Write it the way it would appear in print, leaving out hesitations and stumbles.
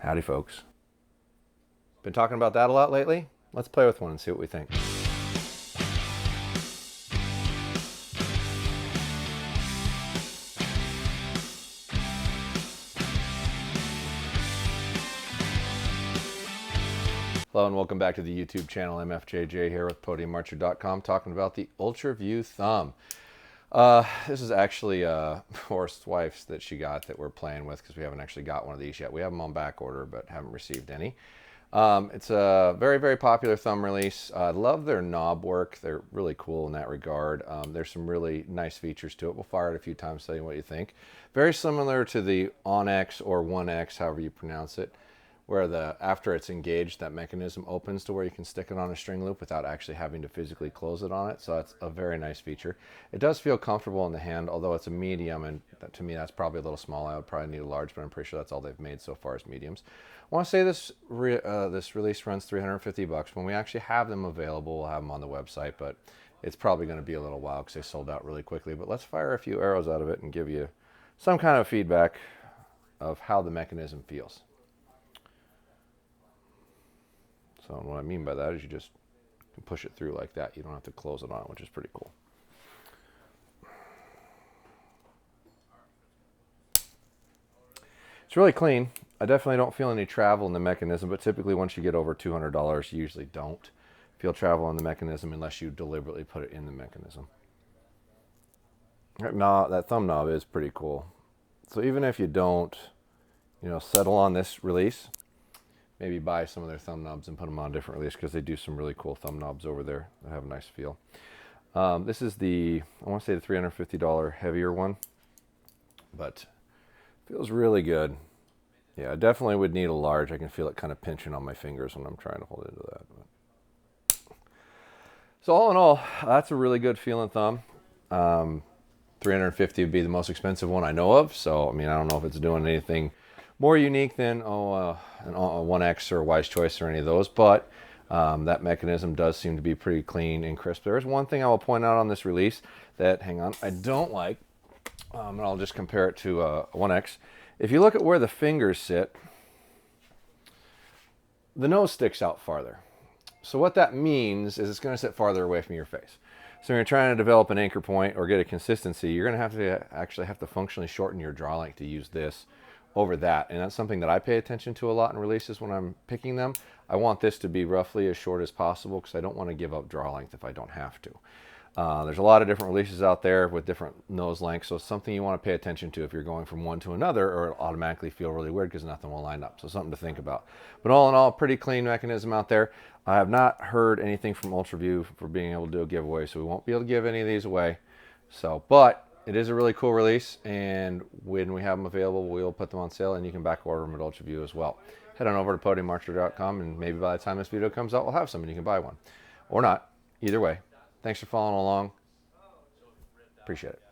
Howdy, folks. Been talking about that a lot lately? Let's play with one and see what we think. Hello and welcome back to the YouTube channel. MFJJ here with podiumarcher.com talking about the Ultraview thumb. This is actually Forrest's wife's that she got that we're playing with because we haven't actually got one of these yet. We have them on back order but haven't received any. It's a very, very popular thumb release. I love their knob work. They're really cool in that regard. There's some really nice features to it. We'll fire it a few times, tell you what you think. Very similar to the Onyx or 1X, however you pronounce it, where after it's engaged, that mechanism opens to where you can stick it on a string loop without actually having to physically close it on it. So that's a very nice feature. It does feel comfortable in the hand, although it's a medium, and to me that's probably a little small. I would probably need a large, but I'm pretty sure that's all they've made so far is mediums. I want to say this release runs $350. When we actually have them available, we'll have them on the website, but it's probably going to be a little while because they sold out really quickly. But let's fire a few arrows out of it and give you some kind of feedback of how the mechanism feels. So what I mean by that is you just can push it through like that. You don't have to close it on, which is pretty cool. It's really clean. I definitely don't feel any travel in the mechanism, but typically once you get over $200, you usually don't feel travel in the mechanism unless you deliberately put it in the mechanism. That thumb knob is pretty cool. So even if you don't, settle on this release, maybe buy some of their thumb knobs and put them on a different release because they do some really cool thumb knobs over there that have a nice feel. This is I want to say the $350 heavier one, but feels really good. Yeah, I definitely would need a large. I can feel it kind of pinching on my fingers when I'm trying to hold into that. So all in all, that's a really good feeling thumb. $350 would be the most expensive one I know of. So, I don't know if it's doing anything more unique than an 1X or Wise Choice or any of those, but that mechanism does seem to be pretty clean and crisp. There is one thing I will point out on this release that, I don't like, and I'll just compare it to a 1X. If you look at where the fingers sit, the nose sticks out farther. So what that means is it's going to sit farther away from your face. So when you're trying to develop an anchor point or get a consistency, you're going to actually have to functionally shorten your draw length to use this over that. And that's something that I pay attention to a lot in releases when I'm picking them. I want this to be roughly as short as possible because I don't want to give up draw length if I don't have to. There's a lot of different releases out there with different nose lengths, so it's something you want to pay attention to if you're going from one to another, or it'll automatically feel really weird because nothing will line up. So something to think about. But all in all, pretty clean mechanism out there. I have not heard anything from Ultraview for being able to do a giveaway, so we won't be able to give any of these away. But it is a really cool release, and when we have them available, we'll put them on sale, and you can back order them at Ultraview as well. Head on over to podiumarcher.com, and maybe by the time this video comes out, we'll have some, and you can buy one. Or not. Either way. Thanks for following along. Appreciate it.